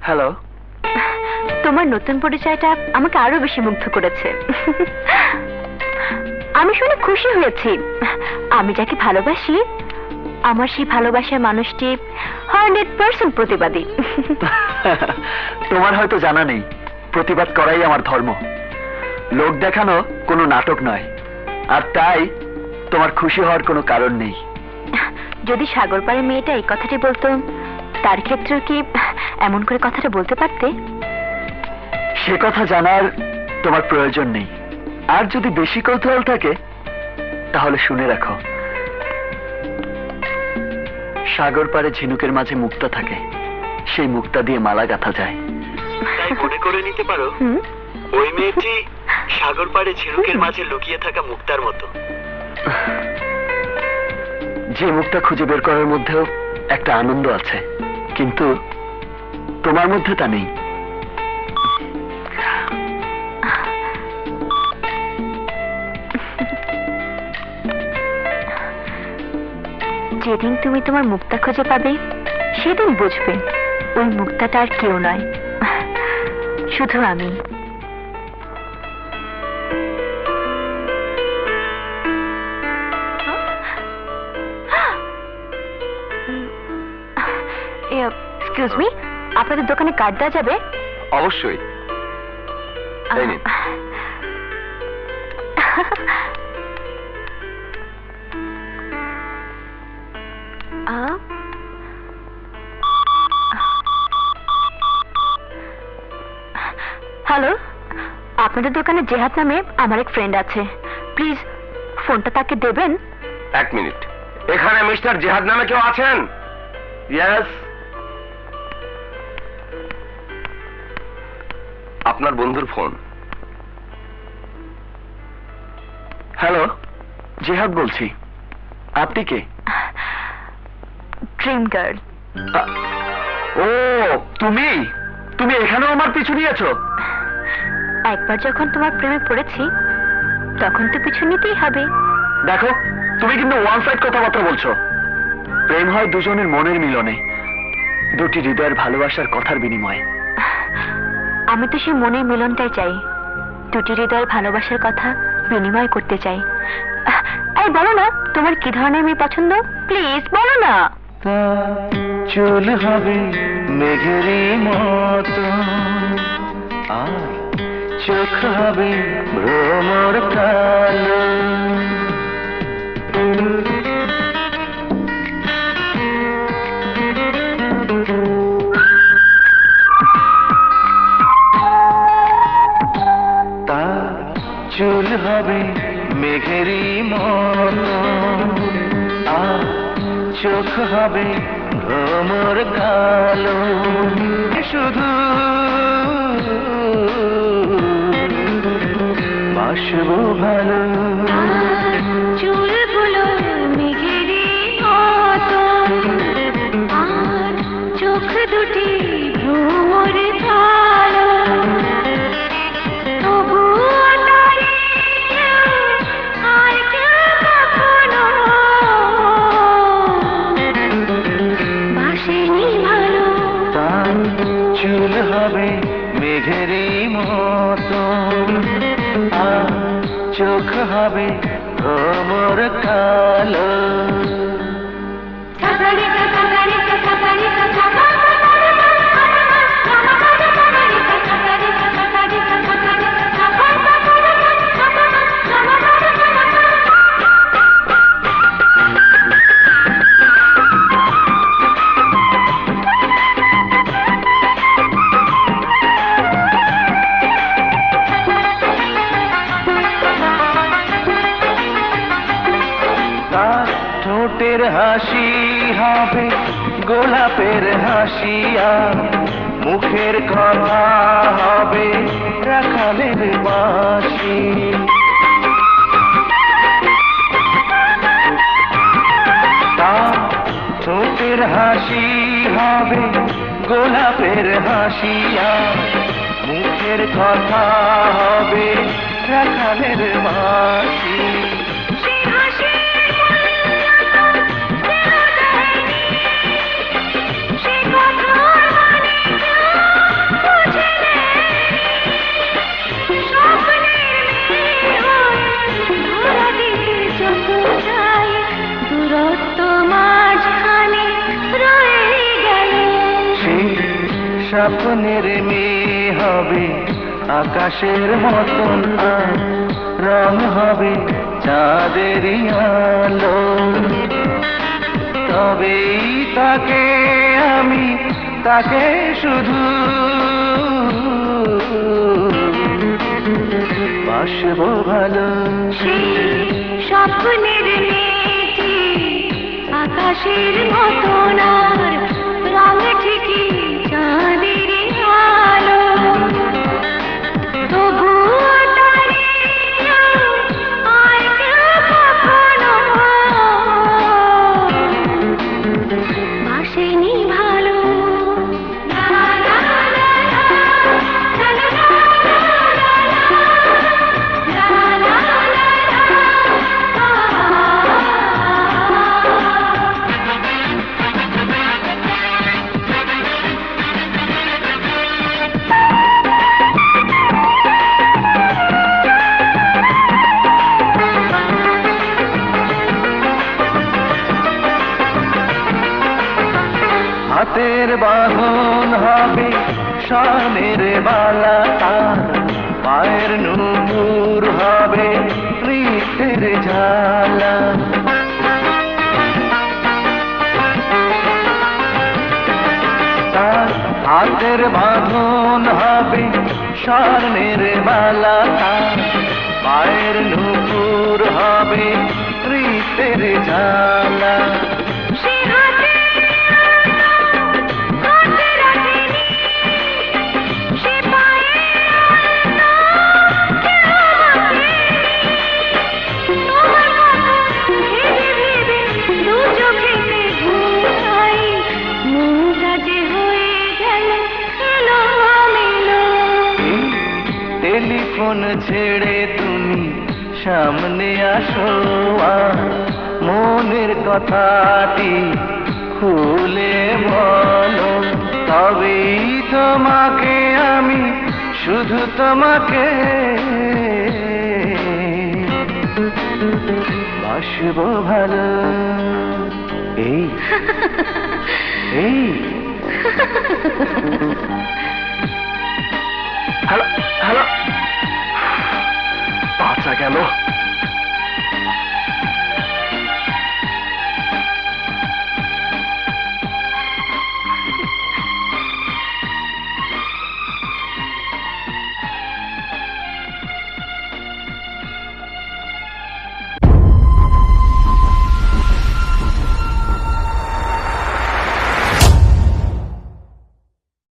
Hello. তোমার নতুন পরিচয়টা আমাকে আরো বেশি মুগ্ধ করেছে। আমি শুনে খুশি হয়েছি। আমি যাকে ভালোবাসি আমার সেই ভালোবাসার মানুষটি 100% প্রতিবাদী। তোমার হয়তো জানা নেই, প্রতিবাদ করাই আমার ধর্ম। লোক দেখানো কোনো নাটক নয়, আর তাই তোমার খুশি হওয়ার কোনো কারণ নেই। যদি সাগর পাড়ে মেয়েটা এই কথাটি বলতো, তার ক্ষেত্রেও কি এমন করে কথাটা বলতে পারতে? সে কথা জানার তোমার প্রয়োজন নেই। আর যদি বেশি কৌতূহল থাকে তাহলে শুনে রাখো, সাগর পাড়ে ঝিনুকের মাঝে মুক্তা থাকে, সেই মুক্তা দিয়ে মালা গাঁথা যায়। তাই মনে করে নিতে পারো ওই মেয়েটি সাগর পাড়ে ঝিনুকের মাঝে লুকিয়ে থাকা মুক্তার মতো। যে মুক্তা খুঁজে বের করার মধ্যেও একটা আনন্দ আছে, কিন্তু তোমার মধ্যে তা নেই। যেদিন তুমি তোমার মুক্তা খুঁজে পাবে সেদিন বুঝবে ওই মুক্তাটা আর কেউ নয়, শুধু আমি। এক্সকিউজ মি, আপনাদের দোকানে কার্ড দেওয়া যাবে? অবশ্যই। এই নিন। হ্যালো, আপনাদের দোকানে জেহাদ নামে আমার এক ফ্রেন্ড আছে, প্লিজ ফোনটা তাকে দেবেন। এক মিনিট, এখানে মিস্টার জেহাদ নামে কেউ আছেন? ইয়েস। আপনার বন্ধুর ফোন। হ্যালো, জেহাদ বলছি। আপনি কে? Dream girl. ও, তুমি তুমি এখানেও আমার পিছু নিয়েছো? একবার যখন তোমার প্রেমে পড়েছি তখন তো পিছু নিতেই হবে। দেখো, তুমি কিন্তু ওয়ান সাইড কথাবার্তা বলছো। প্রেম হয় দুজনের মনের মিলনে, দুটি হৃদয়ের ভালোবাসার কথার বিনিময়ে। আমি তো সেই মনের মিলনটাই চাই, দুটি হৃদয়ের ভালোবাসার কথা বিনিময় করতে চাই। এই বলো না, তোমার কি ধরনের মেয়ে পছন্দ? প্লিজ বলো না। চুল হবে মেঘেরই মতো, আর চোখ হবে ভ্রমর কালো। তার চুল হবে মেঘেরই মতো, আর চোখ হবে ভ্রমর কালো। শুধু বাসবো ভালো। চুলগুলো মেঘেরই মতো, আর চোখ দুটি ভ্রমর কালো। তবুও তারে কেউ আর কেউ কখনো বাসেনি ভালো। তার চুল হবে মেঘেরই মতো, আর চোখ হবে ভ্রমর কালো। ঠোঁটের হাসি হবে গোলাপের হাসিয়া, মুখের কথা হবে রাখালের বাঁশি। তার ঠোঁটের হাসি হবে গোলাপের হাসিয়া, মুখের কথা হবে রাখালের বাঁশি। স্বপ্নের মেয়ে হবে আকাশের মতন, আর রং হবে চাঁদেরই আলো। তবেই তাকে শুধু বাসবো ভালো। সেই স্বপ্নের মেয়েটি আকাশের মতন, আর রং ঠিকই চাঁদের আলো। তবুও তারে আর কেউ কখনো বাসেনি ভালো। হাতের বাঁধন হবে স্বর্ণের বালা, আর পায়ের নূপুর হবে নৃত্যের ঝালা। তার হাতের বাঁধন হবে স্বর্ণের বালা, তার পায়ের নূপুর হবে নৃত্যের ঝালা। সে হাতে হাতে রাখেনি, সে পায়ে আলতা কেউ মাখেনি। তোমার কথা ভেবে ভেবে দু চোখেতে ঘুম নাই, মনটা যে হয়ে গেল এলোমেলো। টেলিফোন ছেড়ে তুমি সামনে আসো, আর মনের কথাটি খুলে বলো। তবেই তোমাকে আমি, শুধু তোমাকে বাসবো ভালো। এই